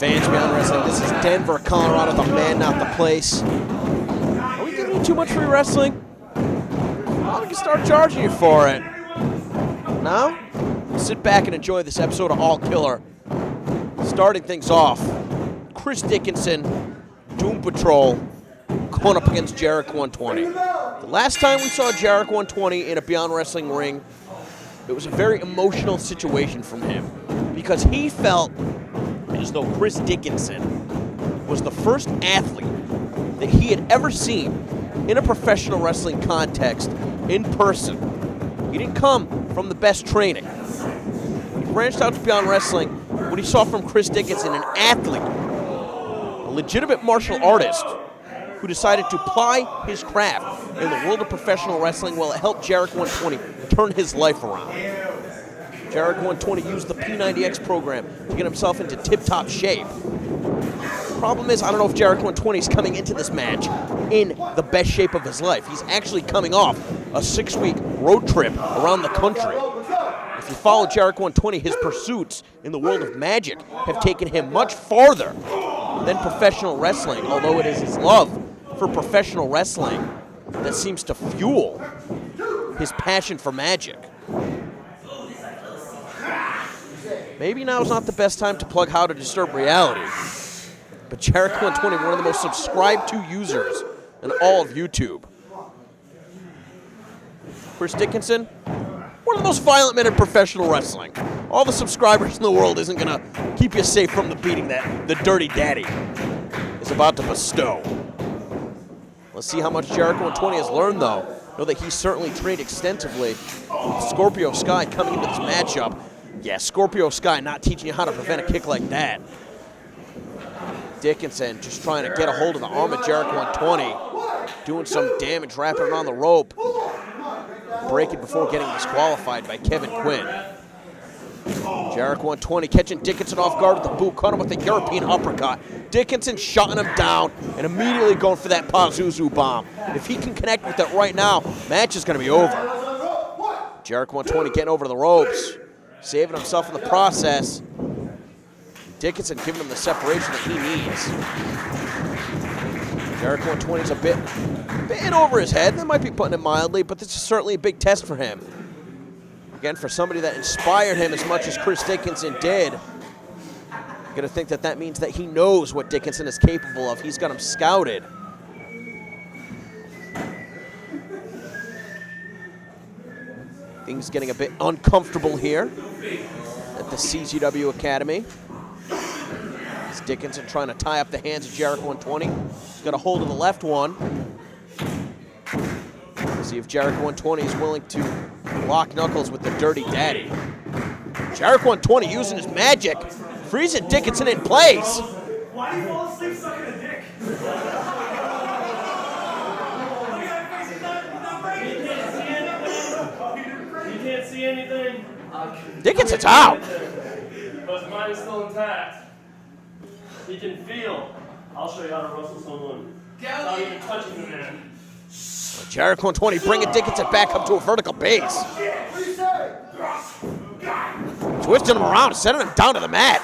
Fans Beyond Wrestling, this is Denver, Colorado, the man, not the place. Are we giving you too much free wrestling? Well, we can start charging you for it. No? Sit back and enjoy this episode of All Killer. Starting things off, Chris Dickinson, Doom Patrol, going up against Jarek 120. The last time we saw Jarek 120 in a Beyond Wrestling ring, it was a very emotional situation from him because he felt as though Chris Dickinson was the first athlete that he had ever seen in a professional wrestling context in person. He didn't come from the best training. He branched out to Beyond Wrestling what he saw from Chris Dickinson, an athlete, a legitimate martial artist who decided to ply his craft in the world of professional wrestling while it helped Jarek 120 turn his life around. Jarek 120 used the P90X program to get himself into tip-top shape. The problem is, I don't know if Jarek 120 is coming into this match in the best shape of his life. He's actually coming off a 6-week road trip around the country. If you follow Jarek 120, his pursuits in the world of magic have taken him much farther than professional wrestling, although it is his love for professional wrestling that seems to fuel his passion for magic. Maybe now is not the best time to plug How to Disturb Reality, but Jarek 120, one of the most subscribed to users in all of YouTube. Chris Dickinson, one of the most violent men in professional wrestling. All the subscribers in the world isn't going to keep you safe from the beating that the Dirty Daddy is about to bestow. Let's see how much Jarek 120 has learned, though. Know that he's certainly trained extensively with Scorpio Sky coming into this matchup. Yeah, Scorpio Sky not teaching you how to prevent a kick like that. Dickinson just trying to get a hold of the arm of Jarek 120. Doing some damage, wrapping it on the rope. Breaking before getting disqualified by Kevin Quinn. Jarek 120 catching Dickinson off guard with the boot, caught him with a European uppercut. Dickinson shutting him down and immediately going for that Pazuzu bomb. If he can connect with it right now, match is going to be over. Jarek 120 getting over the ropes, saving himself in the process. Dickinson giving him the separation that he needs. Jarek 120 is a bit in over his head. They might be putting it mildly, but this is certainly a big test for him. Again, for somebody that inspired him as much as Chris Dickinson did, you're going to think that that means that he knows what Dickinson is capable of. He's got him scouted. Things getting a bit uncomfortable here at the CZW Academy. It's Dickinson trying to tie up the hands of Jarek 120. He's got a hold of the left one. See if Jarek 120 is willing to lock knuckles with the Dirty Daddy. Jarek 120 using his magic, freezing Dickinson in place. Why do you fall asleep sucking a dick? You can't see anything. Dickinson's out. But his mind is still intact. He can feel. I'll show you how to wrestle someone without even touching the man. Jarek 120 bringing Dickinson back up to a vertical base. Twisting him around, sending him down to the mat.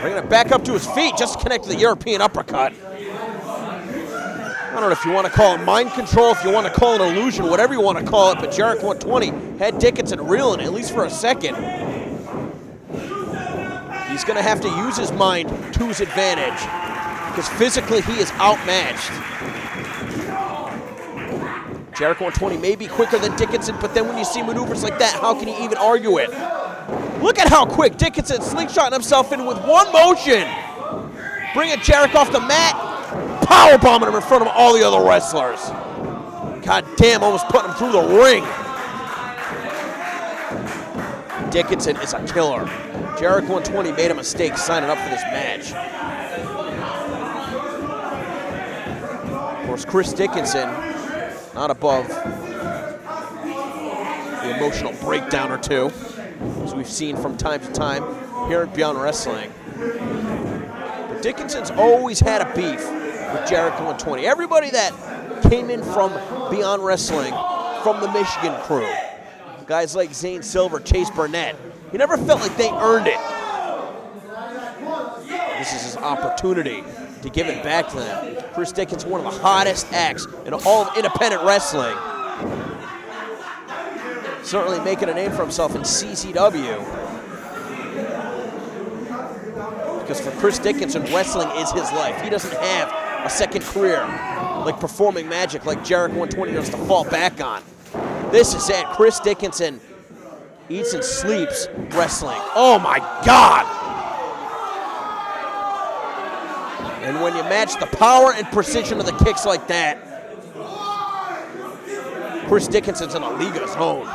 Bringing him back up to his feet, just to connect to the European uppercut. I don't know if you want to call it mind control, if you want to call it illusion, whatever you want to call it, but Jarek 120 had Dickinson reeling, at least for a second. He's going to have to use his mind to his advantage, because physically he is outmatched. Jarek 120 may be quicker than Dickinson, but then when you see maneuvers like that, how can you even argue it? Look at how quick Dickinson slingshotting himself in with one motion. Bringing Jarek off the mat, powerbombing him in front of all the other wrestlers. God damn, almost putting him through the ring. Dickinson is a killer. Jarek 120 made a mistake signing up for this match. Of course, Chris Dickinson, not above the emotional breakdown or two, as we've seen from time to time here at Beyond Wrestling. But Dickinson's always had a beef with Jarek 120. Everybody that came in from Beyond Wrestling, from the Michigan crew, guys like Zane Silver, Chase Burnett, he never felt like they earned it. This is his opportunity to give it back to them. Chris Dickinson, one of the hottest acts in all of independent wrestling. Certainly making a name for himself in CCW. Because for Chris Dickinson, wrestling is his life. He doesn't have a second career like performing magic like Jarek 120 does to fall back on. This is it. Chris Dickinson eats and sleeps wrestling. Oh my God! And when you match the power and precision of the kicks like that, Chris Dickinson's in a league of his own.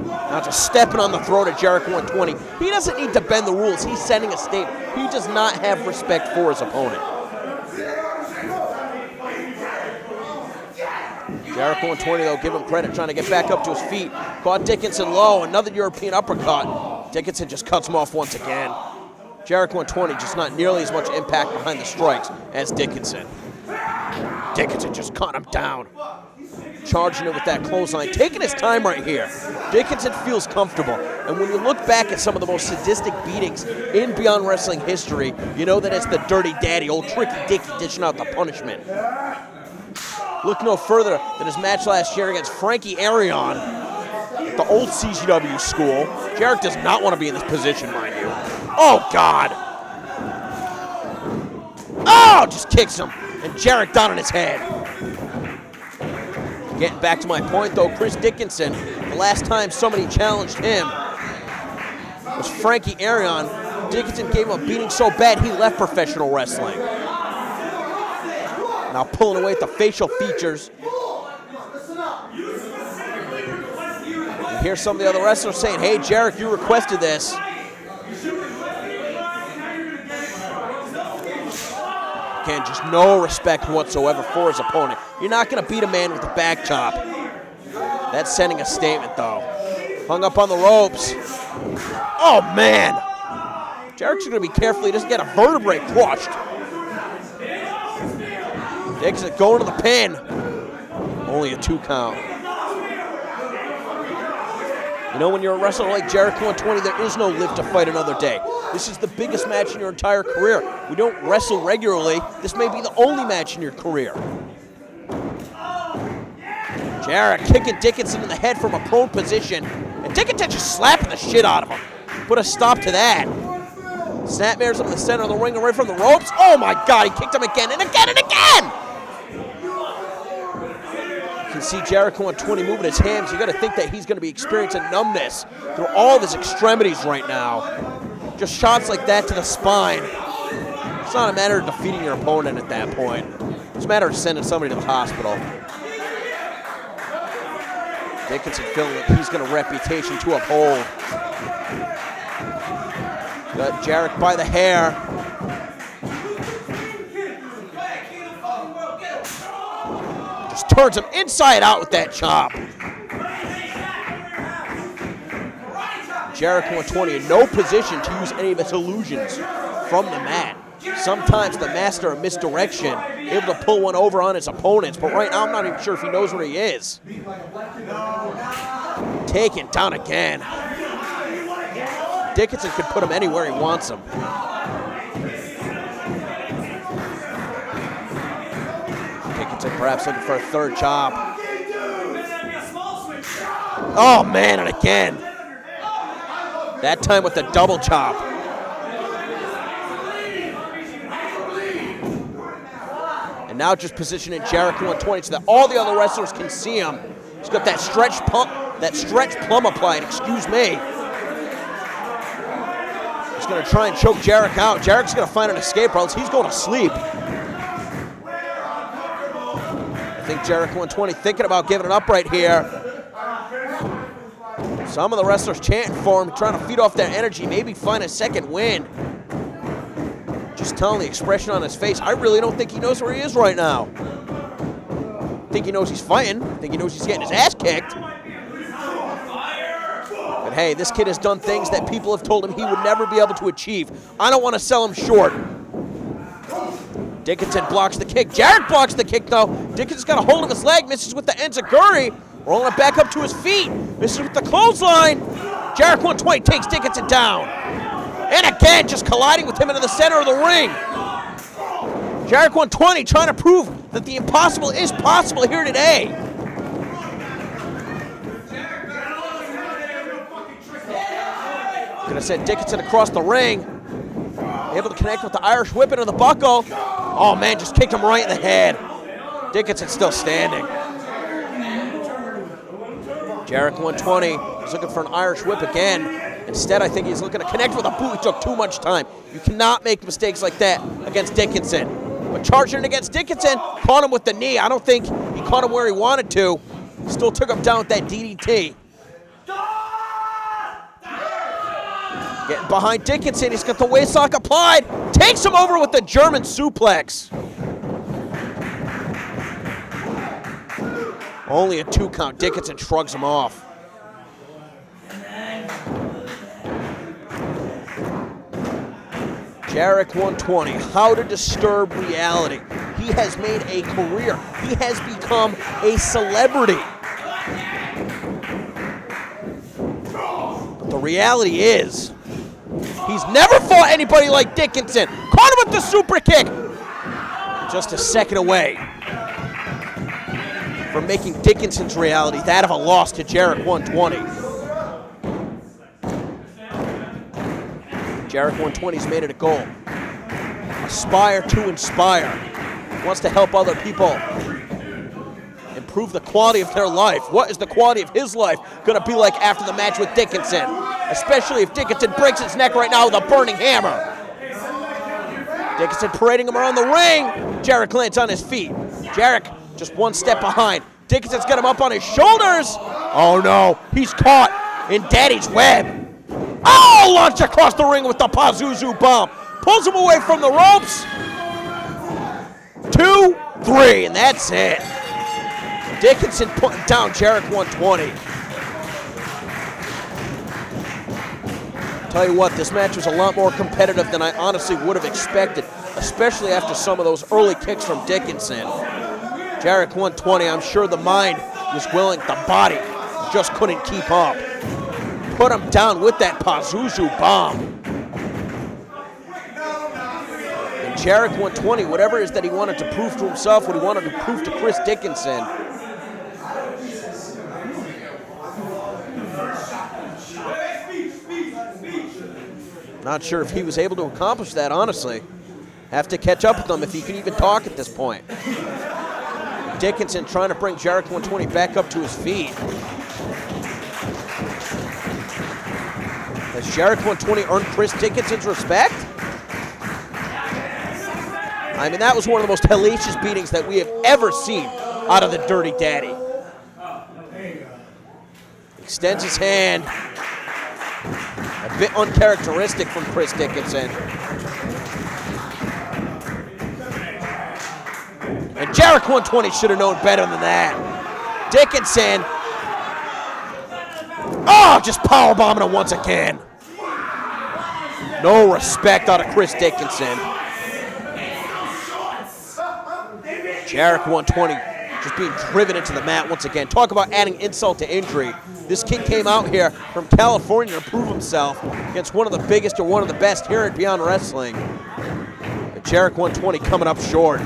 Now just stepping on the throat of Jarek 120. He doesn't need to bend the rules. He's sending a statement. He does not have respect for his opponent. Jarek 120, though, give him credit, trying to get back up to his feet. Caught Dickinson low, another European uppercut. Dickinson just cuts him off once again. Jarek 120 just not nearly as much impact behind the strikes as Dickinson. Dickinson just cut him down. Charging it with that clothesline, taking his time right here. Dickinson feels comfortable. And when you look back at some of the most sadistic beatings in Beyond Wrestling history, you know that it's the Dirty Daddy, old Tricky Dicky dishing out the punishment. Look no further than his match last year against Frankie Arion, the old CCW school. Jarek does not want to be in this position, mind you. Oh, God. Oh, just kicks him. And Jarek down on his head. Getting back to my point, though, Chris Dickinson, the last time somebody challenged him was Frankie Arion. Dickinson gave him a beating so bad he left professional wrestling. Now pulling away at the facial features. You hear some of the other wrestlers saying, hey, Jarek, you requested this. Again, just no respect whatsoever for his opponent. You're not going to beat a man with a back chop. That's sending a statement, though. Hung up on the ropes. Oh, man. Jarek's going to be careful he doesn't get a vertebrae crushed. Dickinson going to the pin. Only a 2 count. You know, when you're a wrestler like Jarek 120, there is no live to fight another day. This is the biggest match in your entire career. We don't wrestle regularly. This may be the only match in your career. Jarek kicking Dickinson in the head from a prone position. And Dickinson just slapping the shit out of him. Put a stop to that. Snapmares up in the center of the ring away from the ropes. Oh my God, he kicked him again and again and again! You can see Jarek 120 moving his hands. You got to think that he's going to be experiencing numbness through all of his extremities right now. Just shots like that to the spine. It's not a matter of defeating your opponent at that point. It's a matter of sending somebody to the hospital. Dickinson feeling like he's got a reputation to uphold. Got Jarek by the hair. Just turns him inside out with that chop. Jarek 120 in no position to use any of his illusions from the mat. Sometimes the master of misdirection, able to pull one over on his opponents, but right now I'm not even sure if he knows where he is. Taken down again. Dickinson could put him anywhere he wants him. Dickinson perhaps looking for a third chop. Oh man, and again. That time with the double chop. And now just positioning Jarek 120 so that all the other wrestlers can see him. He's got that stretch plum applied, excuse me. He's going to try and choke Jarek out. Jarek's going to find an escape or else he's going to sleep. I think Jarek 120 thinking about giving it up right here. Some of the wrestlers chanting for him, trying to feed off their energy, maybe find a second win. Just telling the expression on his face, I really don't think he knows where he is right now. I think he knows he's fighting. I think he knows he's getting his ass kicked. And hey, this kid has done things that people have told him he would never be able to achieve. I don't want to sell him short. Dickinson blocks the kick. Jarek blocks the kick, though. Dickinson's got a hold of his leg, misses with the enziguri, rolling it back up to his feet, misses with the clothesline. Jarek 120 takes Dickinson down. And again, just colliding with him into the center of the ring. Jarek 120 trying to prove that the impossible is possible here today. Gonna send Dickinson across the ring. Able to connect with the Irish whip into the buckle. Oh man, just kicked him right in the head. Dickinson still standing. Jarek 120 is looking for an Irish whip again. Instead, I think he's looking to connect with a boot. He took too much time. You cannot make mistakes like that against Dickinson. But charging it against Dickinson, caught him with the knee. I don't think he caught him where he wanted to. Still took him down with that DDT. Getting behind Dickinson, he's got the waistlock applied. Takes him over with the German suplex. Only a 2 count. Dickinson shrugs him off. Jarek 120, how to disturb reality. He has made a career. He has become a celebrity. But the reality is, he's never fought anybody like Dickinson. Caught him with the super kick. Just a second away from making Dickinson's reality that of a loss to Jarek 120. Jarek 120's made it a goal. Aspire to inspire. Wants to help other people improve the quality of their life. What is the quality of his life going to be like after the match with Dickinson? Especially if Dickinson breaks his neck right now with a burning hammer. Dickinson parading him around the ring. Jarek lands on his feet. Jarek just one step behind. Dickinson's got him up on his shoulders. Oh no, he's caught in Daddy's web. Oh, launched across the ring with the Pazuzu bomb. Pulls him away from the ropes. 2, 3, and that's it. Dickinson putting down Jarek 120. Tell you what, this match was a lot more competitive than I honestly would have expected, especially after some of those early kicks from Dickinson. Jarek 120, I'm sure the mind was willing, the body just couldn't keep up. Put him down with that Pazuzu bomb. And Jarek 120, whatever it is that he wanted to prove to himself, what he wanted to prove to Chris Dickinson, not sure if he was able to accomplish that, honestly. Have to catch up with him if he can even talk at this point. Dickinson trying to bring Jarek 120 back up to his feet. Has Jarek 120 earned Chris Dickinson's respect? I mean, that was one of the most hellacious beatings that we have ever seen out of the Dirty Daddy. Extends his hand. A bit uncharacteristic from Chris Dickinson. And Jarek 120 should have known better than that. Dickinson. Oh, just powerbombing him once again. No respect out of Chris Dickinson. Jarek 120 just being driven into the mat once again. Talk about adding insult to injury. This kid came out here from California to prove himself against one of the biggest or one of the best here at Beyond Wrestling. And Jarek 120 coming up short.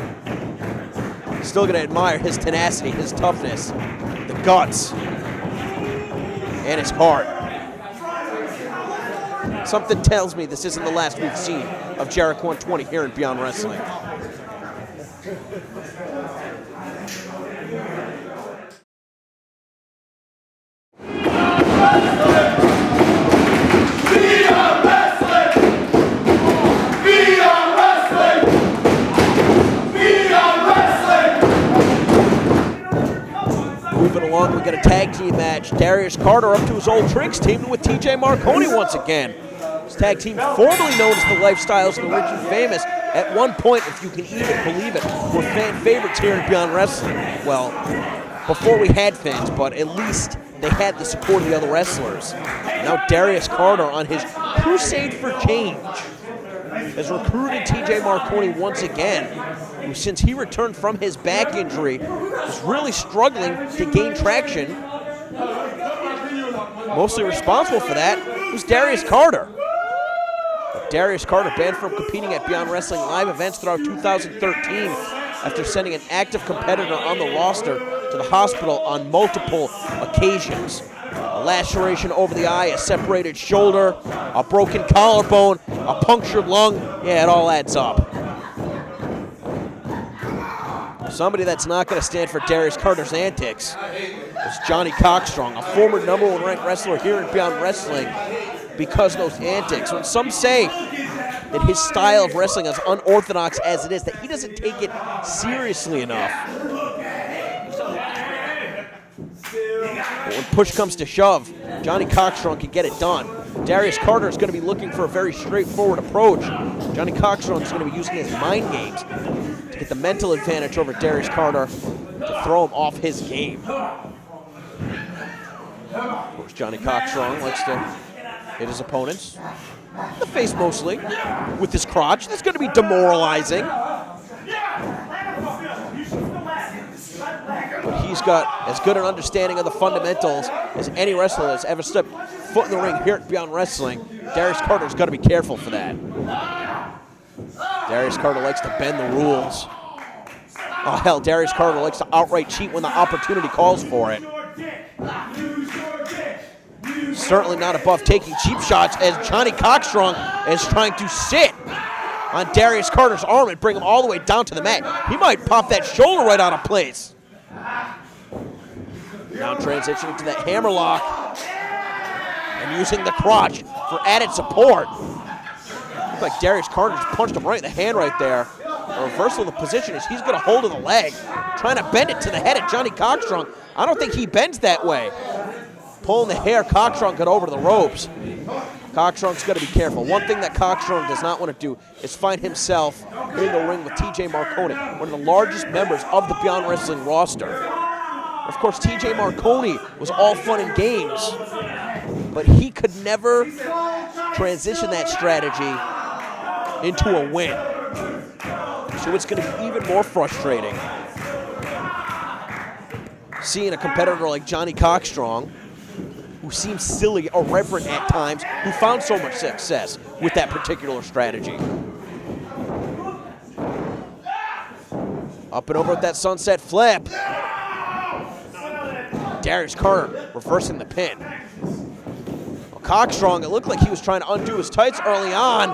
Still going to admire his tenacity, his toughness, the guts, and his heart. Something tells me this isn't the last we've seen of Jarek 120 here in Beyond Wrestling. Moving along, we got a tag team match. Darius Carter up to his old tricks, teaming with TJ Marconi once again. This tag team, formerly known as the Lifestyles and the Rich and Famous, at one point, if you can even believe it, were fan favorites here in Beyond Wrestling. Well, before we had fans, but at least they had the support of the other wrestlers. Now Darius Carter on his crusade for change has recruited TJ Marconi once again, who since he returned from his back injury is really struggling to gain traction. Mostly responsible for that was Darius Carter. But Darius Carter banned from competing at Beyond Wrestling live events throughout 2013 after sending an active competitor on the roster to the hospital on multiple occasions. A laceration over the eye, a separated shoulder, a broken collarbone, a punctured lung. Yeah, it all adds up. Somebody that's not going to stand for Darius Carter's antics is Johnny Cockstrong, a former #1 ranked wrestler here in Beyond Wrestling, because of those antics. When some say that his style of wrestling, as unorthodox as it is, that he doesn't take it seriously enough. But when push comes to shove, Johnny Cockstrong can get it done. Darius Carter is going to be looking for a very straightforward approach. Johnny Cockstrong is going to be using his mind games to get the mental advantage over Darius Carter to throw him off his game. Of course, Johnny Cockstrong likes to hit his opponents, the face mostly, with his crotch. That's going to be demoralizing. But he's got as good an understanding of the fundamentals as any wrestler that's ever stepped foot in the ring here at Beyond Wrestling. Darius Carter's got to be careful for that. Darius Carter likes to bend the rules. Oh, hell, Darius Carter likes to outright cheat when the opportunity calls for it. Certainly not above taking cheap shots as Johnny Cockstrong is trying to sit on Darius Carter's arm and bring him all the way down to the mat. He might pop that shoulder right out of place. Now transitioning to that hammerlock and using the crotch for added support. Looks like Darius Carter just punched him right in the hand right there. A reversal of the position is he's got a hold of the leg, trying to bend it to the head of Johnny Cockstrong. I don't think he bends that way. Pulling the hair, Cockstrong got over to the ropes. Cockstrong's got to be careful. One thing that Cockstrong does not want to do is find himself in the ring with TJ Marconi, one of the largest members of the Beyond Wrestling roster. Of course, TJ Marconi was all fun and games, but he could never transition that strategy into a win. So it's going to be even more frustrating seeing a competitor like Johnny Cockstrong, who seems silly, irreverent at times, who found so much success with that particular strategy. Up and over with that sunset flip. Darius Carter reversing the pin. Well, Cockstrong, it looked like he was trying to undo his tights early on,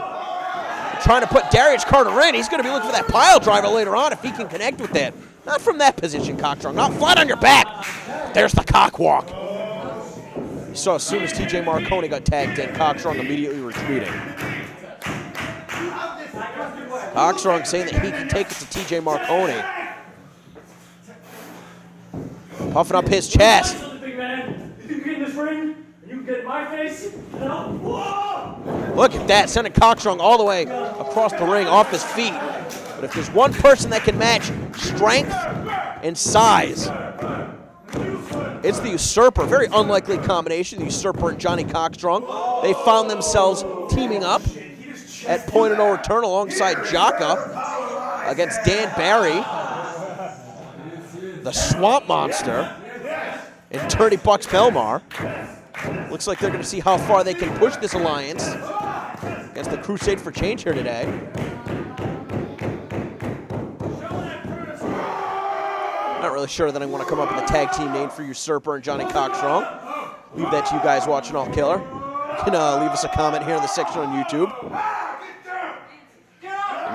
trying to put Darius Carter in. He's going to be looking for that pile driver later on if he can connect with that. Not from that position, Cockstrong. Not flat on your back. There's the cock walk. You saw as soon as TJ Marconi got tagged in, Cockstrong immediately retreating. Cockstrong saying that he can take it to TJ Marconi. Puffing up his chest. Look at that, sending Cockstrong all the way across the ring, off his feet. But if there's one person that can match strength and size, it's the Usurper. Very unlikely combination, the Usurper and Johnny Cockstrong. They found themselves teaming up at Point of No Return alongside Jaka against Dan Barry, the Swamp Monster, and Dirty Bucks Belmar. Looks like they're going to see how far they can push this alliance against the Crusade for Change here today. Not really sure that I want to come up with a tag team name for Usurper and Johnny Cockstrong. Leave that to you guys watching All Killer. You can leave us a comment here in the section on YouTube.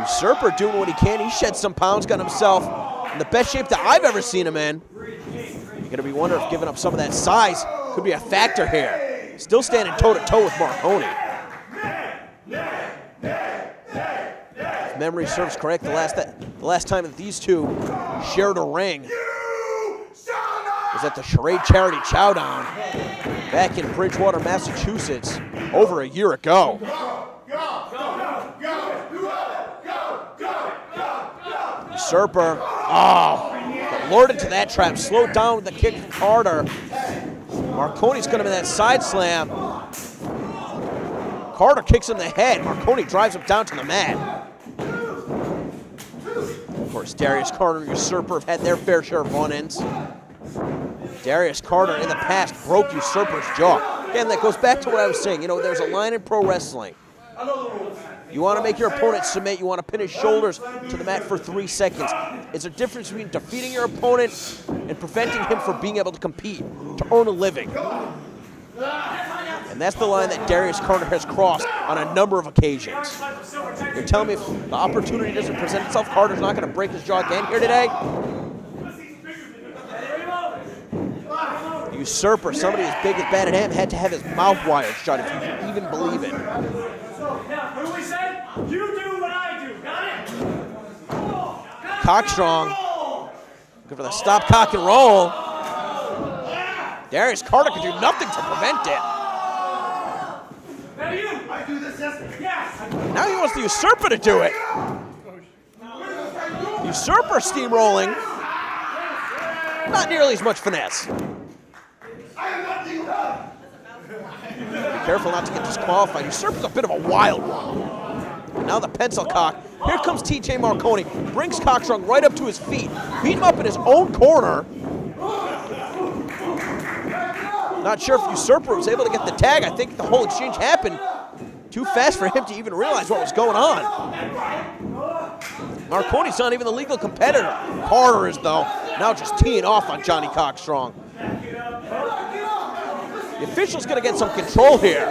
Usurper doing what he can. He shed some pounds, got himself in the best shape that I've ever seen him in. You're going to be wondering if giving up some of that size could be a factor here. Still standing toe-to-toe with Marconi. If memory serves correct, the last time that these two shared a ring was at the Charade Charity Chowdown back in Bridgewater, Massachusetts, over a year ago. Usurper, got lured into that trap, slowed down with the kick from Carter. Marconi's got him in that side slam. Carter kicks him in the head. Marconi drives him down to the mat. Of course, Darius Carter and Usurper have had their fair share of run-ins. Darius Carter in the past broke Usurper's jaw. Again, that goes back to what I was saying. You know, there's a line in pro wrestling. You want to make your opponent submit. You want to pin his shoulders to the mat for 3 seconds. It's a difference between defeating your opponent and preventing him from being able to compete, to earn a living. And that's the line that Darius Carter has crossed on a number of occasions. You're telling me if the opportunity doesn't present itself, Carter's not going to break his jaw again here today? Usurper, somebody as big as Bad at him, had to have his mouth wired shut, if you can even believe it. Now, who we said? You do what I do. Got it? Cockstrong. Good for the stop, cock, and roll. Darius Carter could do nothing to prevent it. Now you. I do this, yes. Now he wants the Usurper to do it. Usurper steamrolling. Not nearly as much finesse. Be careful not to get disqualified. Usurper's a bit of a wild one. And now the pencil cock. Here comes TJ Marconi. Brings Cockstrong right up to his feet. Beat him up in his own corner. Not sure if Usurper was able to get the tag. I think the whole exchange happened too fast for him to even realize what was going on. Marconi's not even the legal competitor. Carter is, though. Now just teeing off on Johnny Cockstrong. The official's going to get some control here.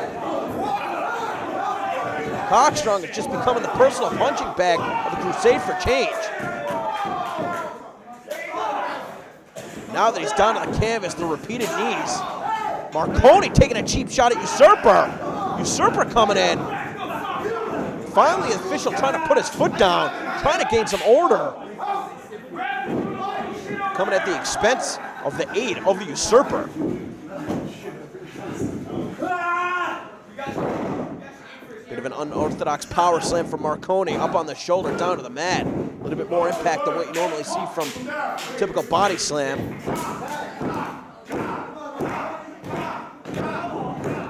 Cockstrong is just becoming the personal punching bag of the crusade for change. Now that he's down to the canvas, the repeated knees. Marconi taking a cheap shot at Usurper. Usurper coming in. Finally, the official trying to put his foot down, trying to gain some order. Coming at the expense of the aid of the Usurper. Bit of an unorthodox power slam from Marconi, up on the shoulder, down to the mat. A little bit more impact than what you normally see from typical body slam.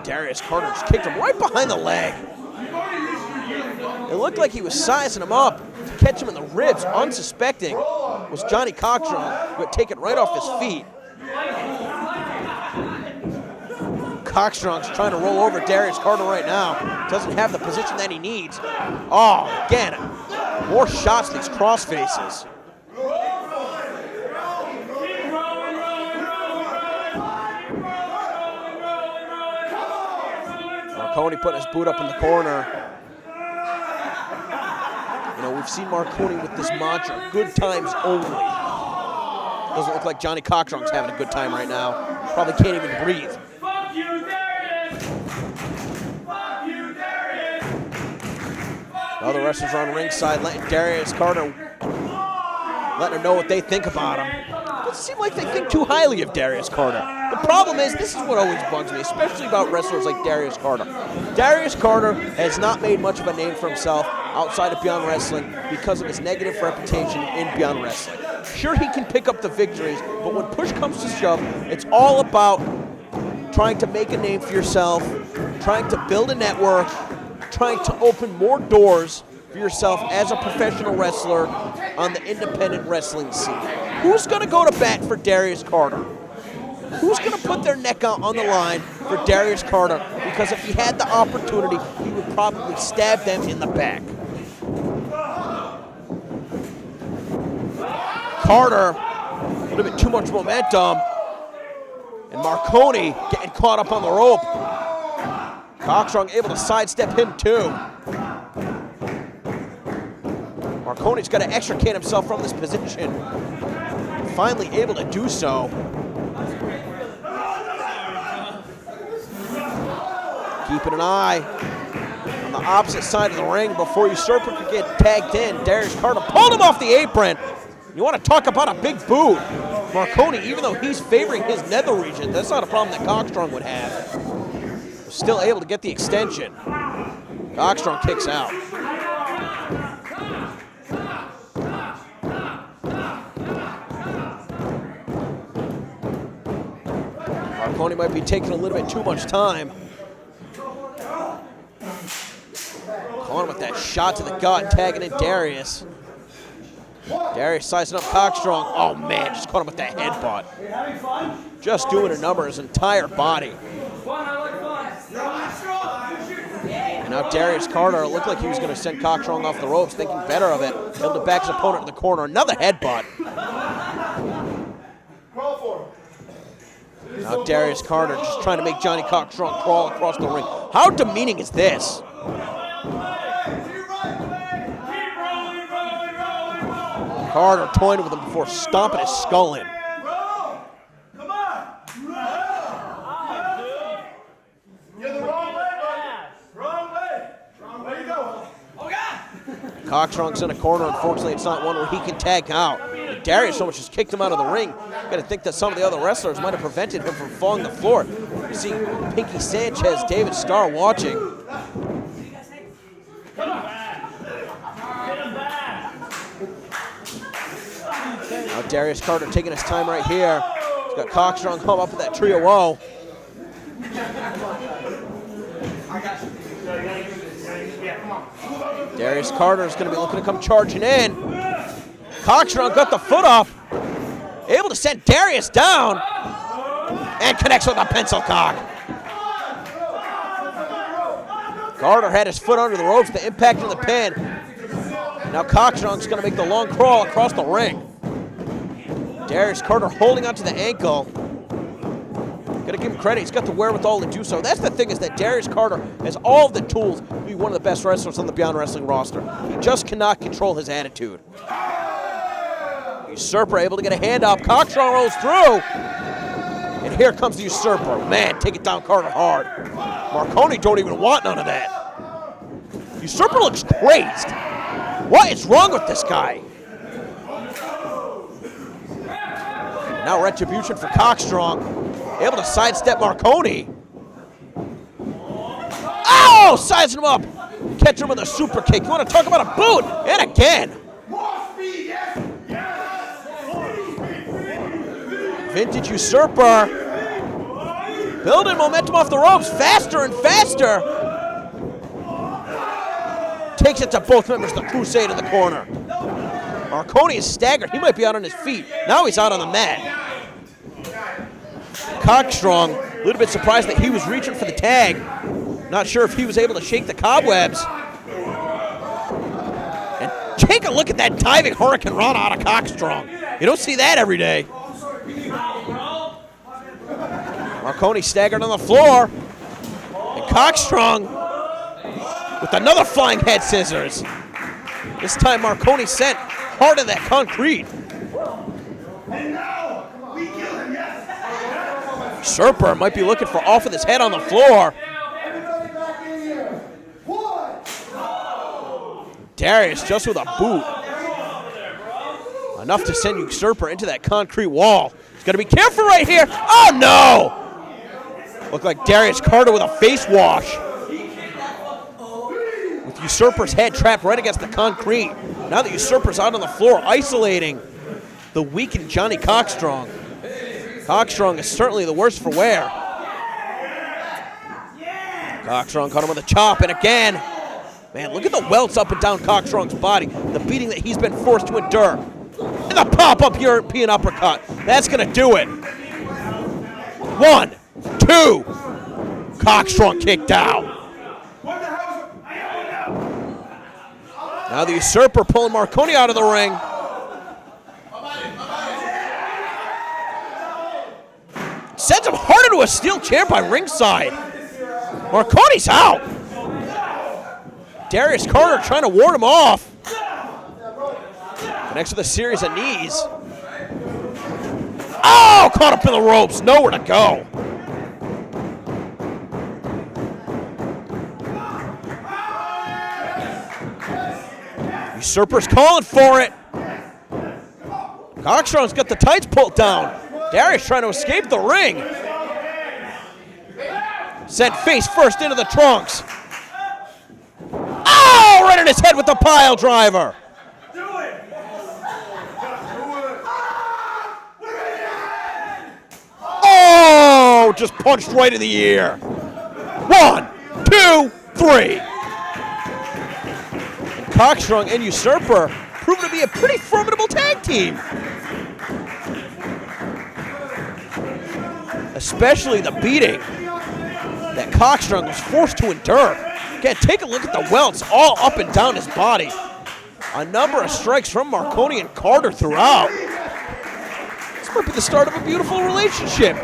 Darius Carter just kicked him right behind the leg. It looked like he was sizing him up to catch him in the ribs, unsuspecting was Johnny Cockstrong, who had taken right off his feet. Cockstrong's trying to roll over Darius Carter right now. Doesn't have the position that he needs. Oh, again, more shots, these cross faces. Marconi putting his boot up in the corner. You know, we've seen Marconi with this mantra, good times only. Doesn't look like Johnny Cockstrong's having a good time right now. Probably can't even breathe. Fuck you, Darius! Fuck you, Darius! Other wrestlers are on ringside, letting Darius Carter, letting him know what they think about him. Doesn't seem like they think too highly of Darius Carter. The problem is, this is what always bugs me, especially about wrestlers like Darius Carter. Darius Carter has not made much of a name for himself outside of Beyond Wrestling because of his negative reputation in Beyond Wrestling. Sure, he can pick up the victories, but when push comes to shove, it's all about trying to make a name for yourself, trying to build a network, trying to open more doors for yourself as a professional wrestler on the independent wrestling scene. Who's going to go to bat for Darius Carter? Who's going to put their neck out on the line for Darius Carter? Because if he had the opportunity, he would probably stab them in the back. Carter, a little bit too much momentum. And Marconi getting caught up on the rope. Cockstrong able to sidestep him too. Marconi's got to extricate himself from this position. Finally able to do so. Keeping an eye on the opposite side of the ring before Usurper could get tagged in. Darius Carter pulled him off the apron. You want to talk about a big boot. Marconi, even though he's favoring his nether region, that's not a problem that Cockstrong would have. Still able to get the extension. Cockstrong kicks out. Marconi might be taking a little bit too much time. Calling with that shot to the gut, tagging in Darius. Darius sizing up Cockstrong. Oh man, just caught him with that headbutt. Just doing a number, his entire body. And now Darius Carter looked like he was going to send Cockstrong off the ropes, thinking better of it. Able to back his opponent in the corner. Another headbutt. Now Darius Carter just trying to make Johnny Cockstrong crawl across the ring. How demeaning is this? Carter toying with him before stomping his skull in. Cockstrong's in a corner. Unfortunately, it's not one where he can tag out. And Darius almost just kicked him out of the ring. Got to think that some of the other wrestlers might have prevented him from falling to the floor. You see Pinky Sanchez, David Starr watching. Now Darius Carter taking his time right here. He's got Cockstrong come up with that trio woe. Darius Carter is going to be looking to come charging in. Cockstrong got the foot up. Able to send Darius down. And connects with a pencil cock. Carter had his foot under the ropes, the impact of the pin. Now Cockstrong's going to make the long crawl across the ring. Darius Carter holding onto the ankle. Got to give him credit. He's got the wherewithal to do so. That's the thing, is that Darius Carter has all of the tools to be one of the best wrestlers on the Beyond Wrestling roster. He just cannot control his attitude. Usurper able to get a hand up. Cockstrong rolls through. And here comes the Usurper. Man, take it down Carter hard. Marconi don't even want none of that. Usurper looks crazed. What is wrong with this guy? Now retribution for Cockstrong. Able to sidestep Marconi. Oh, sizing him up. Catch him with a super kick. You want to talk about a boot? And again. Vintage Usurper. Building momentum off the ropes. Faster and faster. Takes it to both members of the Crusade in the corner. Marconi is staggered. He might be out on his feet. Now he's out on the mat. Cockstrong, a little bit surprised that he was reaching for the tag. Not sure if he was able to shake the cobwebs. And take a look at that diving Hurricane Rana out of Cockstrong. You don't see that every day. Marconi staggered on the floor. And Cockstrong with another flying head scissors. This time Marconi sent hard in that concrete. Usurper might be looking for off with his head on the floor. Darius just with a boot. Enough to send Usurper into that concrete wall. He's got to be careful right here. Oh no! Looked like Darius Carter with a face wash. With Usurper's head trapped right against the concrete. Now that Usurper's out on the floor, isolating the weakened Johnny Cockstrong. Cockstrong is certainly the worse for wear. Cockstrong caught him with a chop, and again. Man, look at the welts up and down Cockstrong's body. The beating that he's been forced to endure. And the pop-up European uppercut. That's going to do it. 1, 2. Cockstrong kicked out. Now the Usurper pulling Marconi out of the ring. Sends him hard into a steel chair by ringside. Marconi's out. Darius Carter trying to ward him off. Connects with a series of knees. Oh, caught up in the ropes. Nowhere to go. Usurper's calling for it. Cockstrong's got the tights pulled down. Darius trying to escape the ring. Sent face first into the trunks. Oh, right in his head with the pile driver. Oh, Oh, just punched right in the ear. 1, 2, 3. Cockstrong and Usurper proved to be a pretty formidable tag team. Especially the beating that Cockstrong was forced to endure. Again, take a look at the welts all up and down his body. A number of strikes from Marconi and Carter throughout. This might be the start of a beautiful relationship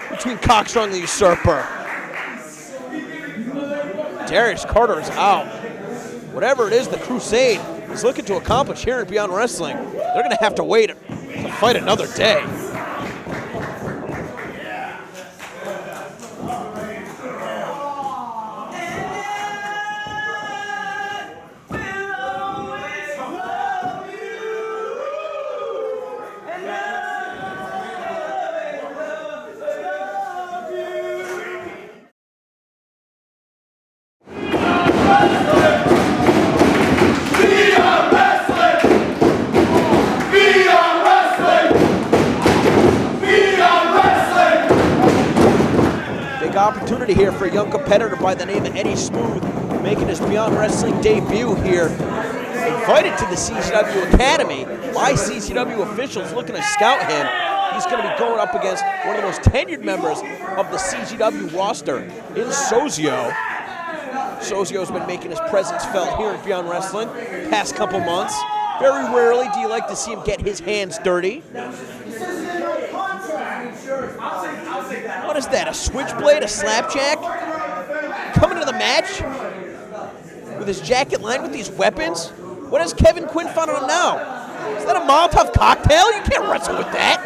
between Cockstrong and the Usurper. Darius Carter is out. Whatever it is the Crusade is looking to accomplish here at Beyond Wrestling, they're going to have to wait to fight another day. Opportunity here for a young competitor by the name of Eddie Smooth, making his Beyond Wrestling debut here. Invited to the CZW Academy by CZW officials looking to scout him. He's going to be going up against one of the most tenured members of the CZW roster in Sozio. Sozio's been making his presence felt here at Beyond Wrestling past couple months. Very rarely do you like to see him get his hands dirty. What is that, a switchblade, a slapjack? Coming to the match with his jacket lined with these weapons? What has Kevin Quinn found on now? Is that a Molotov cocktail? You can't wrestle with that.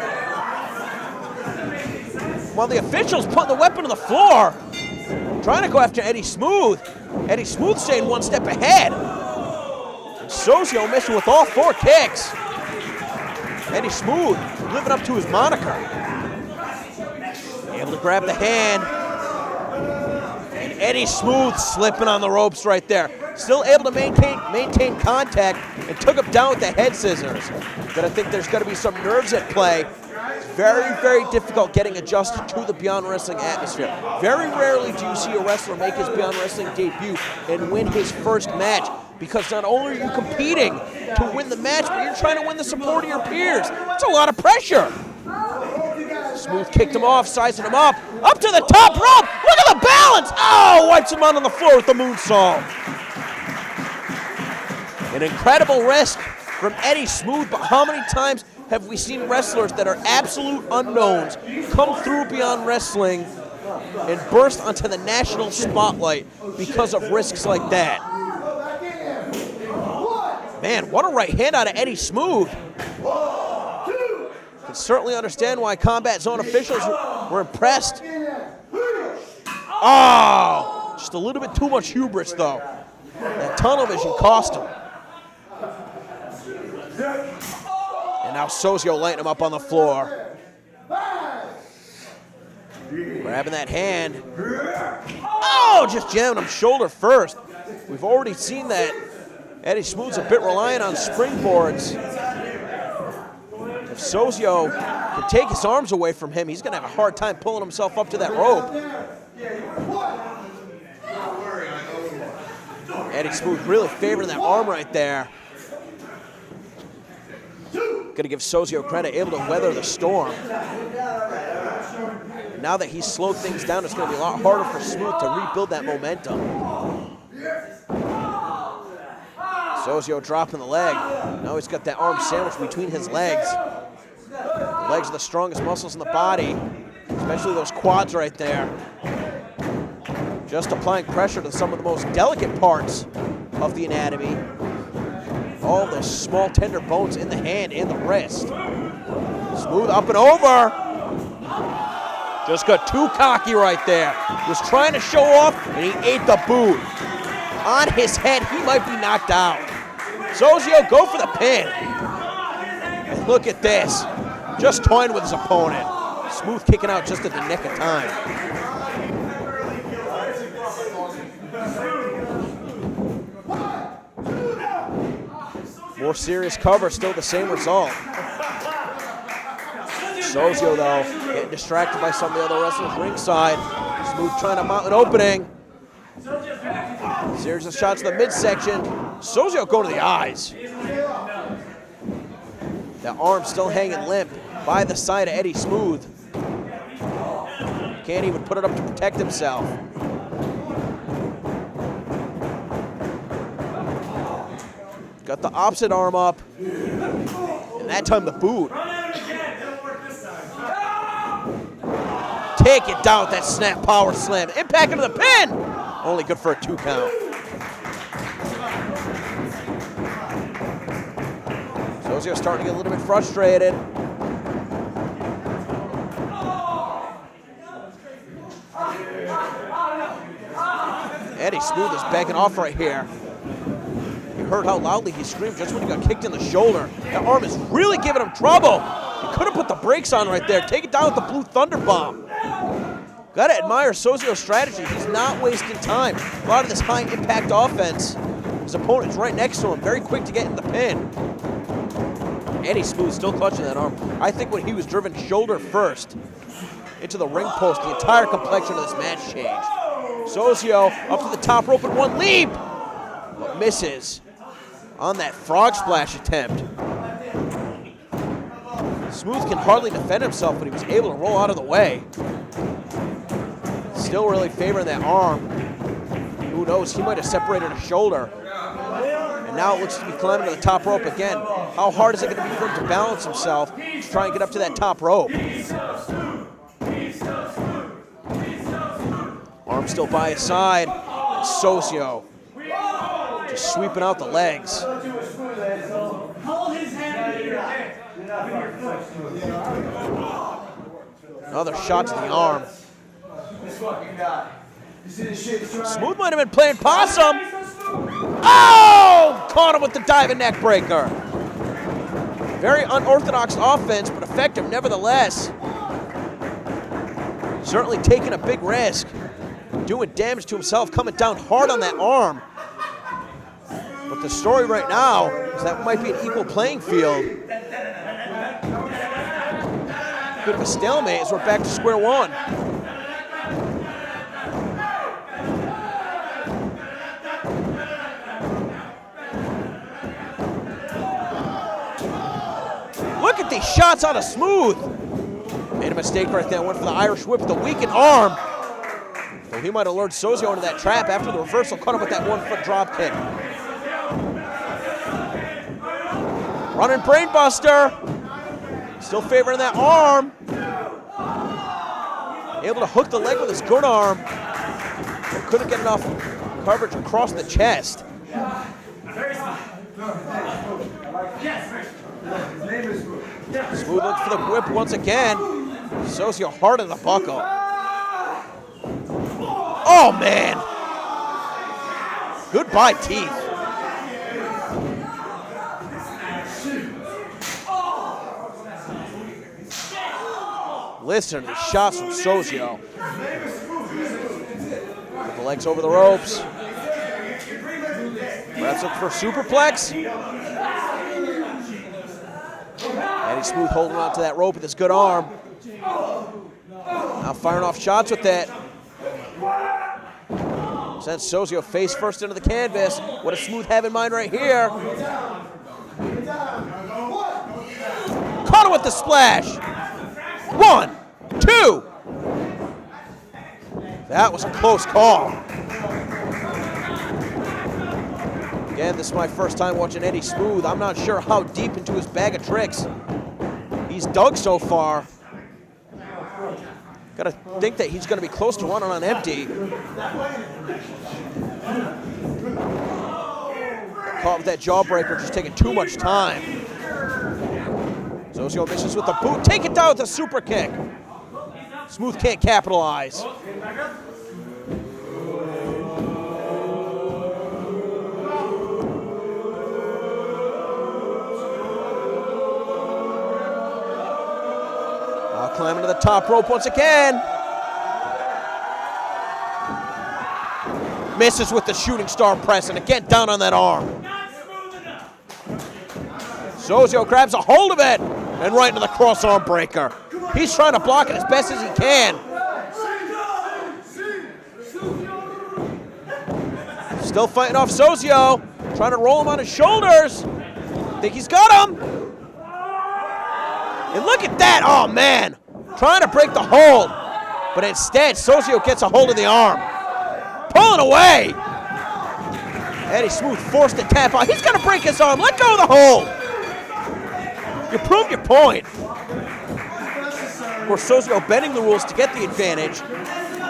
While the official's putting the weapon on the floor, trying to go after Eddie Smooth. Eddie Smooth staying one step ahead. And Sozio missing with all 4 kicks. Eddie Smooth living up to his moniker. Able to grab the hand. And Eddie Smooth slipping on the ropes right there. Still able to maintain contact and took him down with the head scissors. But I think there's going to be some nerves at play. It's very, very difficult getting adjusted to the Beyond Wrestling atmosphere. Very rarely do you see a wrestler make his Beyond Wrestling debut and win his first match, because not only are you competing to win the match, but you're trying to win the support of your peers. It's a lot of pressure. Smooth kicked him off, sizing him up to the top rope. Look at the balance. Oh, wipes him out on the floor with the moonsault. An incredible risk from Eddie Smooth, but how many times have we seen wrestlers that are absolute unknowns come through Beyond Wrestling and burst onto the national spotlight because of risks like that? Man, what a right hand out of Eddie Smooth. Can certainly understand why Combat Zone officials were impressed. Oh, just a little bit too much hubris, though. That tunnel vision cost him. And now Sozio lighting him up on the floor. Grabbing that hand. Oh, just jamming him shoulder first. We've already seen that Eddie Smooth's a bit reliant on springboards. If Sozio can take his arms away from him, he's going to have a hard time pulling himself up to that rope. Eddie Smooth really favoring that arm right there. Going to give Sozio credit, able to weather the storm. Now that he's slowed things down, it's going to be a lot harder for Smooth to rebuild that momentum. Sozio dropping the leg. Now he's got that arm sandwiched between his legs. The legs are the strongest muscles in the body, especially those quads right there. Just applying pressure to some of the most delicate parts of the anatomy. All of those small tender bones in the hand and the wrist. Smooth up and over. Just got too cocky right there. Was trying to show off and he ate the boot. On his head, he might be knocked out. Sozio, go for the pin. And look at this. Just toying with his opponent. Smooth kicking out just at the nick of time. More serious cover, still the same result. Sozio, though, Getting distracted by some of the other wrestlers ringside. Smooth trying to mount an opening. Series of shots to the midsection. Sozio going to the eyes. That arm still hanging limp by the side of Eddie Smooth. Can't even put it up to protect himself. Got the opposite arm up. And that time the boot. Take it down with that snap power slam. Impact into the pin. Only good for a 2 count. Sozio starting to get a little bit frustrated. Eddie Smooth is backing off right here. You heard how loudly he screamed just when he got kicked in the shoulder. That arm is really giving him trouble. He could have put the brakes on right there. Take it down with the blue thunder bomb. Gotta admire Sozio's strategy. He's not wasting time. A lot of this high impact offense. His opponent's right next to him, very quick to get in the pin. Eddie Smooth still clutching that arm. I think when he was driven shoulder first into the ring post, the entire complexion of this match changed. Sozio up to the top rope in one leap, but misses on that frog splash attempt. Smooth can hardly defend himself, but he was able to roll out of the way. Still really favoring that arm. Who knows, he might have separated a shoulder. And now it looks to be climbing to the top rope again. How hard is it going to be for him to balance himself to try and get up to that top rope? Arm still by his side. And Sozio just sweeping out the legs. Another shot to the arm. Smooth might have been playing possum. Oh! Caught him with the diving neck breaker. Very unorthodox offense, but effective nevertheless. Certainly taking a big risk. Doing damage to himself, coming down hard on that arm. But the story right now is that might be an equal playing field. Bit of a stalemate as we're back to square one. Look at these shots out of Smooth. Made a mistake right there, went for the Irish whip with the weakened arm. So he might have lured Sozio into that trap after the reversal, caught him with that 1-foot drop kick. Running brainbuster. Still favoring that arm. Able to hook the leg with his good arm. But couldn't get enough coverage across the chest. Smooth looks for the whip once again. Sozio hard in the buckle. Oh, man. Goodbye, teeth. Listen to the shots from Sozio. Put the legs over the ropes. Perhaps looking for a superplex. Eddie Smooth holding on to that rope with his good arm. Now firing off shots with that. Sends Sozio face first into the canvas. What does Smooth have in mind right here? Caught him with the splash. 1, 2. That was a close call. Again, this is my first time watching Eddie Smooth. I'm not sure how deep into his bag of tricks he's dug so far. Gotta think that he's gonna be close to running on empty. Caught with that jawbreaker, just taking too much time. Sozio misses with the boot. Take it down with a super kick. Smooth can't capitalize. Climbing to the top rope once again. Misses with the shooting star press, and again down on that arm. Sozio grabs a hold of it, and right into the cross arm breaker. He's trying to block it as best as he can. Still fighting off Sozio. Trying to roll him on his shoulders. Think he's got him. And look at that. Oh, man. Trying to break the hold. But instead, Sozio gets a hold of the arm. Pulling away. Eddie Smooth forced to tap out. He's going to break his arm. Let go of the hold. You proved your point. Of course, Sozio bending the rules to get the advantage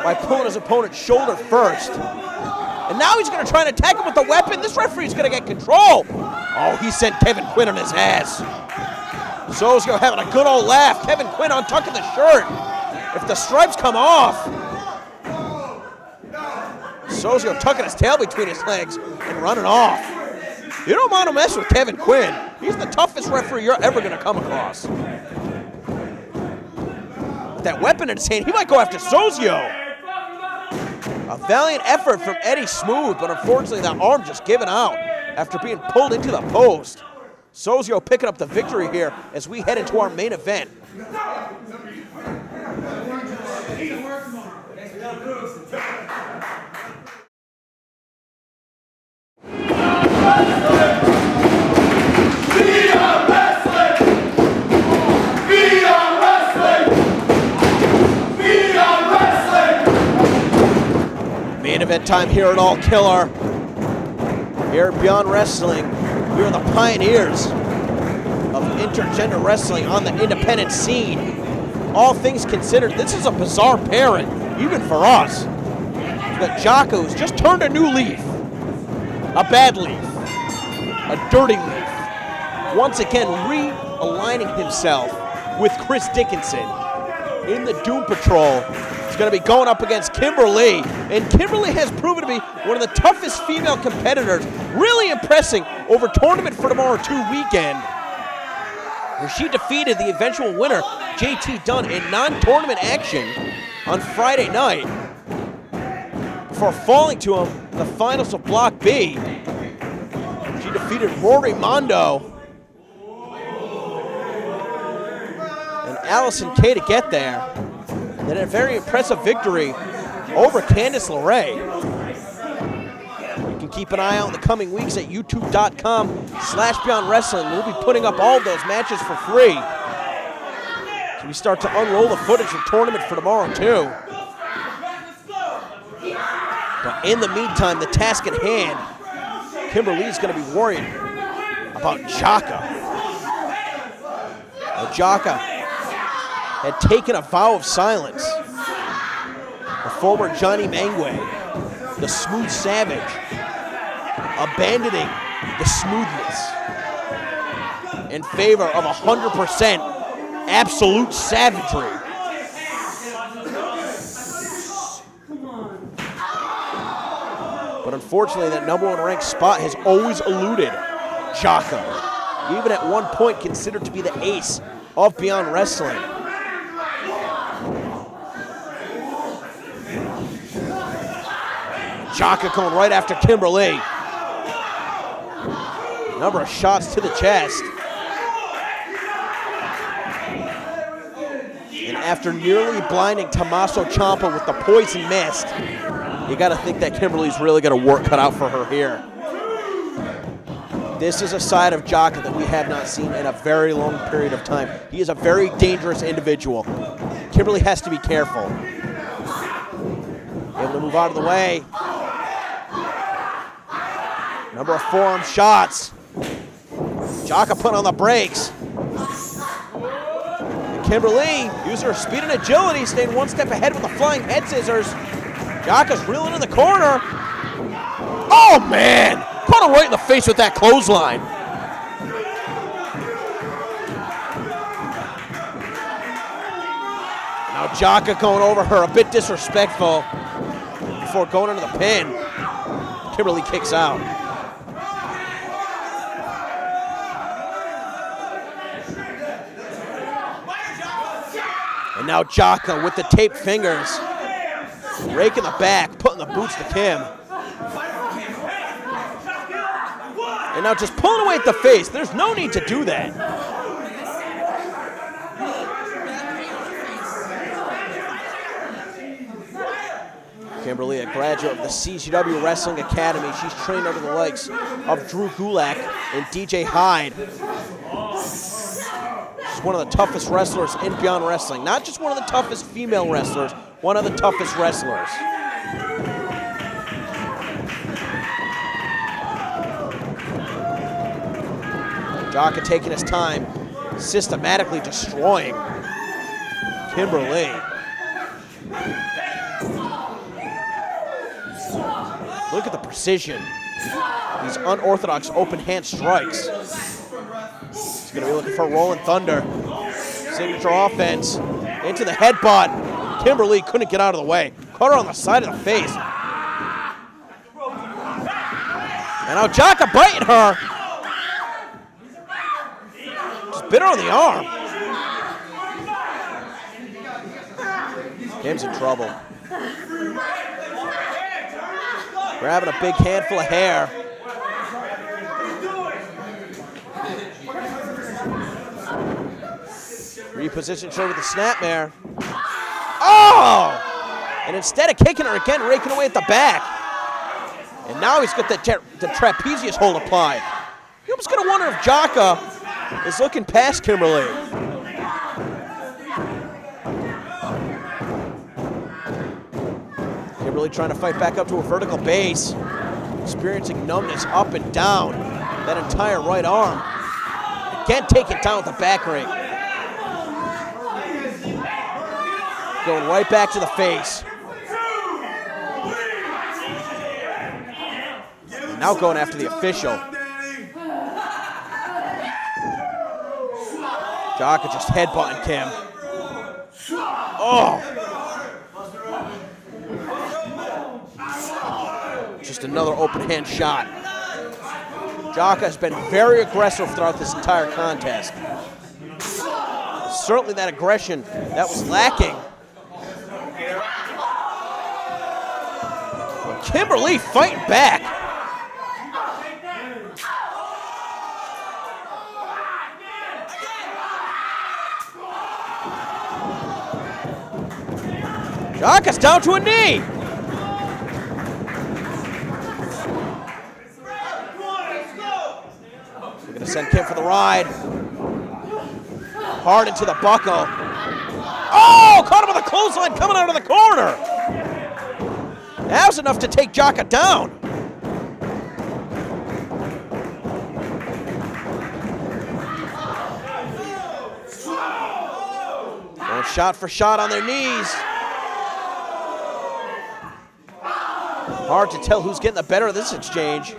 by pulling his opponent's shoulder first. And now he's going to try and attack him with the weapon. This referee's going to get control. Oh, he sent Kevin Quinn on his ass. Sozio having a good old laugh. Kevin Quinn untucking the shirt. If the stripes come off. Sozio tucking his tail between his legs and running off. You don't want to mess with Kevin Quinn. He's the toughest referee you're ever going to come across. With that weapon in his hand, he might go after Sozio. A valiant effort from Eddie Smooth, but unfortunately that arm just given out after being pulled into the post. Sozio picking up the victory here as we head into our main event. Main event time here at All Killer. Here at Beyond Wrestling, we are the pioneers of intergender wrestling on the independent scene. All things considered, this is a bizarre pairing, even for us. We've got Jaka, who's just turned a new leaf. A bad leaf. A dirty leaf. Once again, realigning himself with Chris Dickinson in the Doom Patrol. He's going to be going up against Kimber Lee. And Kimberly has proven to be one of the toughest female competitors, really impressing over Tournament for Tomorrow 2 weekend, where she defeated the eventual winner, JT Dunn, in non-tournament action on Friday night before falling to him in the finals of Block B. She defeated Rory Mondo and Allison Kay to get there. Then a very impressive victory over Candice LeRae. You can keep an eye out in the coming weeks at youtube.com/beyondwrestling. We'll be putting up all those matches for free. So we start to unroll the footage from Tournament for Tomorrow too. But in the meantime, the task at hand, Kimberly's going to be worried about Jaka. Now, Jaka had taken a vow of silence. The former Johnny Mangway, the Smooth Savage, abandoning the smoothness in favor of 100% absolute savagery. But unfortunately, that number one ranked spot has always eluded Jaka, even at one point considered to be the ace of Beyond Wrestling. Jaka going right after Kimber Lee. Number of shots to the chest. And after nearly blinding Tommaso Ciampa with the poison mist, you got to think that Kimberly's really got a work cut out for her here. This is a side of Jaka that we have not seen in a very long period of time. He is a very dangerous individual. Kimberly has to be careful. Able to move out of the way. Number of forearm shots. Jaka put on the brakes. And Kimber Lee, using her speed and agility, staying one step ahead with the flying head scissors. Jaka's reeling in the corner. Oh, man! Caught him right in the face with that clothesline. Now Jaka going over her, a bit disrespectful, before going into the pin. Kimberly kicks out. And now Jaka with the taped fingers, raking the back, putting the boots to Kim. And now just pulling away at the face. There's no need to do that. Kimberly, a graduate of the CZW Wrestling Academy. She's trained under the likes of Drew Gulak and DJ Hyde. She's one of the toughest wrestlers in Beyond Wrestling. Not just one of the toughest female wrestlers, one of the toughest wrestlers. Jaka taking his time, systematically destroying Kimber Lee. Look at the precision. These unorthodox open hand strikes. He's gonna be looking for a rolling thunder. Signature offense. Into the headbutt. Kimber Lee couldn't get out of the way. Caught her on the side of the face. And now Jaka biting her. Just bit her on the arm. Kim's in trouble. Grabbing a big handful of hair. Repositions her with the snapmare. Oh! And instead of kicking her again, raking away at the back. And now he's got the trapezius hold applied. You're almost going to wonder if Jaka is looking past Kimberly. Kimberly trying to fight back up to a vertical base. Experiencing numbness up and down that entire right arm. Again, take it down with the back ring. Going right back to the face. And now going after the official. Jaka just headbutting Kim. Oh! Just another open hand shot. Jaka has been very aggressive throughout this entire contest. Certainly that aggression that was lacking. Kimber Lee fighting back. Jaka's down to a knee. We're gonna send Kim for the ride. Hard into the buckle. Oh, caught him with a clothesline coming out of the corner. That was enough to take Jaka down. Going shot for shot on their knees. Hard to tell who's getting the better of this exchange.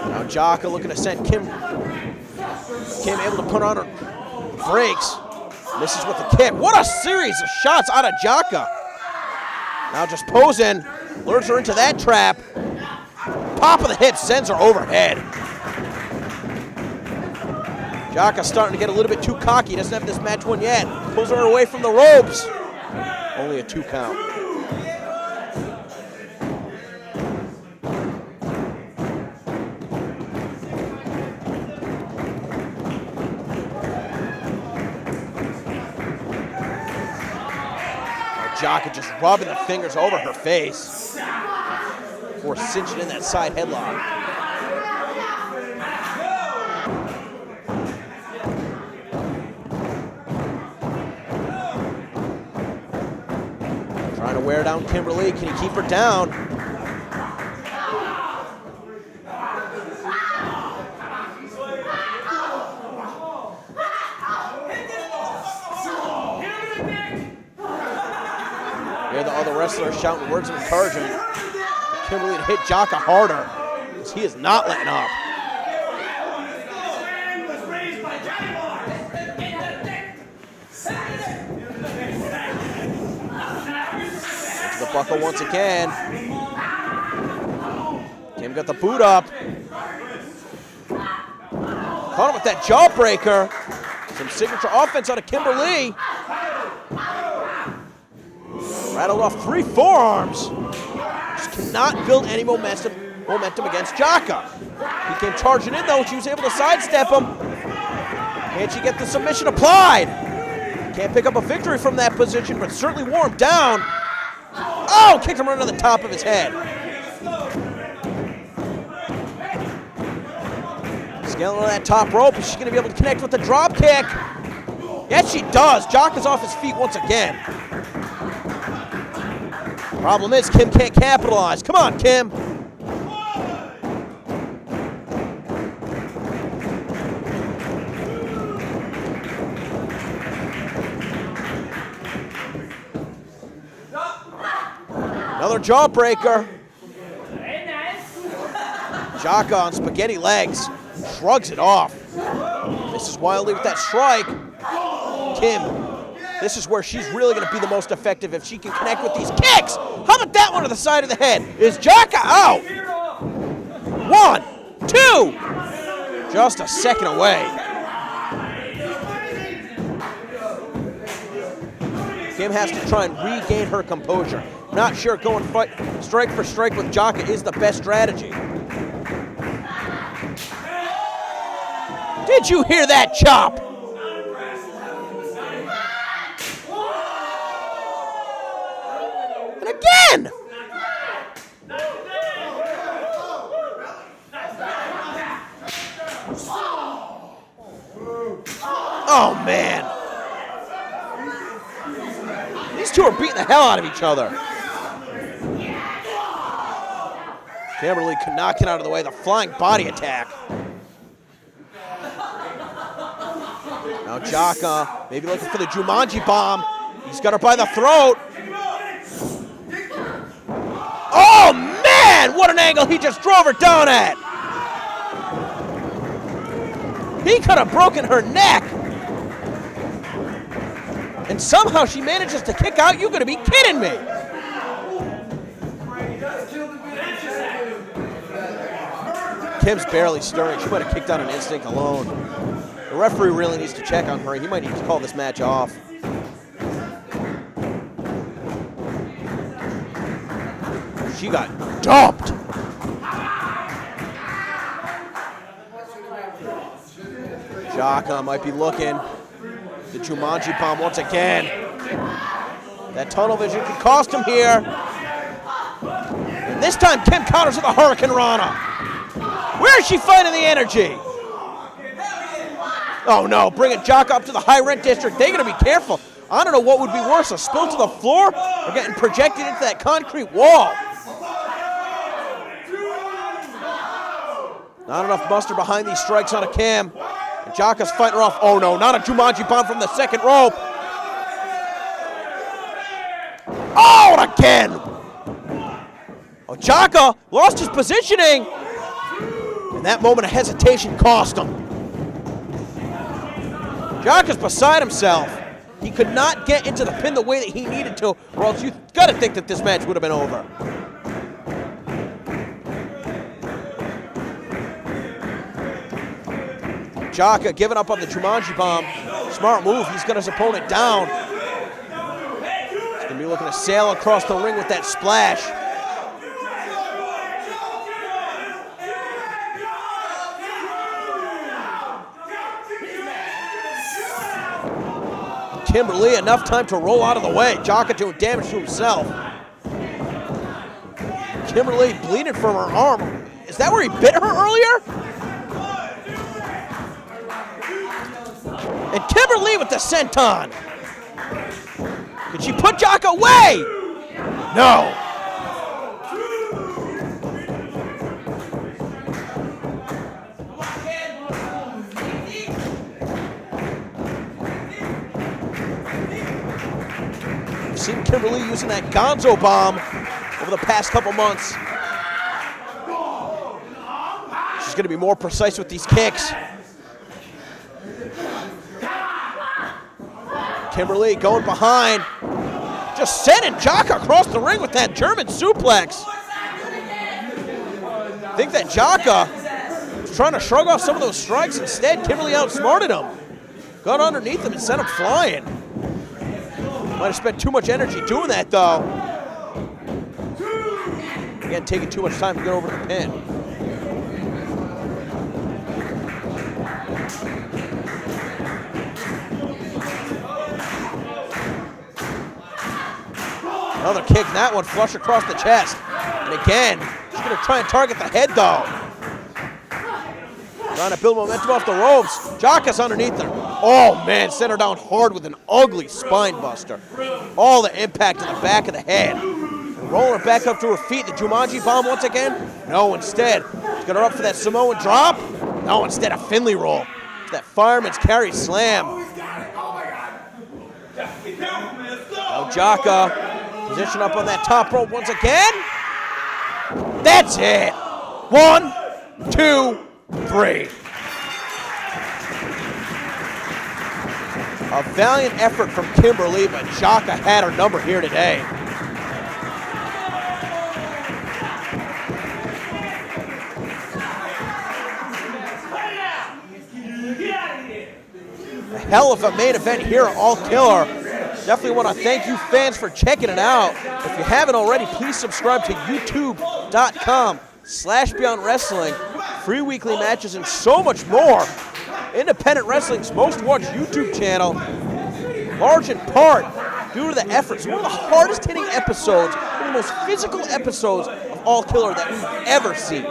Now Jaka looking to send Kim able to put on her brakes. Misses with the kick. What a series of shots out of Jaka. Now just posing. Lures her into that trap. Pop of the hip sends her overhead. Jaka's starting to get a little bit too cocky. Doesn't have this match won yet. Pulls her away from the ropes. Only a 2 count. Jaka just rubbing the fingers over her face before cinching in that side headlock. Trying to wear down Kimber Lee. Can he keep her down? Hear the other wrestlers shouting words of encouragement. Kimberly to hit Jaka harder, because he is not letting up. Into the buckle once again. Kim got the boot up. Caught him with that jawbreaker. Some signature offense out of Kimber Lee. Rattled off 3 forearms. Just cannot build any momentum against Jaka. He came charging in though. She was able to sidestep him. Can she get the submission applied? Can't pick up a victory from that position, but certainly wore him down. Oh, kicked him right on the top of his head. Scaling on that top rope. Is she going to be able to connect with the drop kick? Yes, she does. Jaka's off his feet once again. Problem is, Kim can't capitalize. Come on, Kim. Another jawbreaker. Jaka on spaghetti legs. Shrugs it off. Misses wildly with that strike. Kim, this is where she's really going to be the most effective if she can connect with these kicks. How about that one to the side of the head? Is Jaka out? 1, 2. Just a second away. Kim has to try and regain her composure. Not sure going strike for strike with Jaka is the best strategy. Did you hear that chop? And again! Oh, man. These two are beating the hell out of each other. Kimberly could not get out of the way. The flying body attack. Now Jaka, maybe looking for the Jumanji bomb. He's got her by the throat. Oh, man! What an angle he just drove her down at. He could have broken her neck. And somehow she manages to kick out. You're going to be kidding me. Kim's barely stirring. She might have kicked out an instinct alone. The referee really needs to check on her. He might need to call this match off. She got dumped. Jaka might be looking. The Jumanji bomb once again. That tunnel vision could cost him here. And this time Kim counters with a Hurricane Rana. Where is she finding the energy? Oh no, bringing Jaka up to the high rent district. They're going to be careful. I don't know what would be worse, a spill to the floor or getting projected into that concrete wall. Not enough muster behind these strikes on a Kim. And Jaka's fighting her off. Oh no, not a Jumanji bomb from the second rope. Oh, and again. Oh, Jaka lost his positioning. And that moment of hesitation cost him. Jaka's beside himself. He could not get into the pin the way that he needed to, or else you've got to think that this match would have been over. Jaka giving up on the Jumanji bomb. Smart move. He's got his opponent down. He's going to be looking to sail across the ring with that splash. Kimber Lee, enough time to roll out of the way. Jaka doing damage to himself. Kimber Lee bleeding from her arm. Is that where he bit her earlier? And Kimber Lee with the senton. Could she put Jaka away? No. We've seen Kimber Lee using that Gonzo bomb over the past couple months. She's going to be more precise with these kicks. Kimber Lee going behind, just sending Jaka across the ring with that German suplex. I think that Jaka was trying to shrug off some of those strikes. Instead, Kimber Lee outsmarted him. Got underneath him and sent him flying. Might have spent too much energy doing that, though. Again, taking too much time to get over the pin. Another kick, and that one flush across the chest. And again, she's going to try and target the head, though. Trying to build momentum off the ropes. Jaka's underneath her. Oh, man, sent her down hard with an ugly spine buster. All the impact to the back of the head. And rolling her back up to her feet. The Jumanji bomb once again? No, instead. She's got her up for that Samoan drop. No, instead a Finley roll. That fireman's carry slam. Now Jaka, position up on that top rope once again. That's it. 1, 2, 3. A valiant effort from Kimber Lee, but Jaka had her number here today. A hell of a main event here at All Killer. Definitely want to thank you fans for checking it out. If you haven't already, please subscribe to youtube.com/beyondwrestling. Free weekly matches and so much more. Independent Wrestling's most watched YouTube channel. Large in part due to the efforts. One of the hardest hitting episodes, one of the most physical episodes of All Killer that we've ever seen.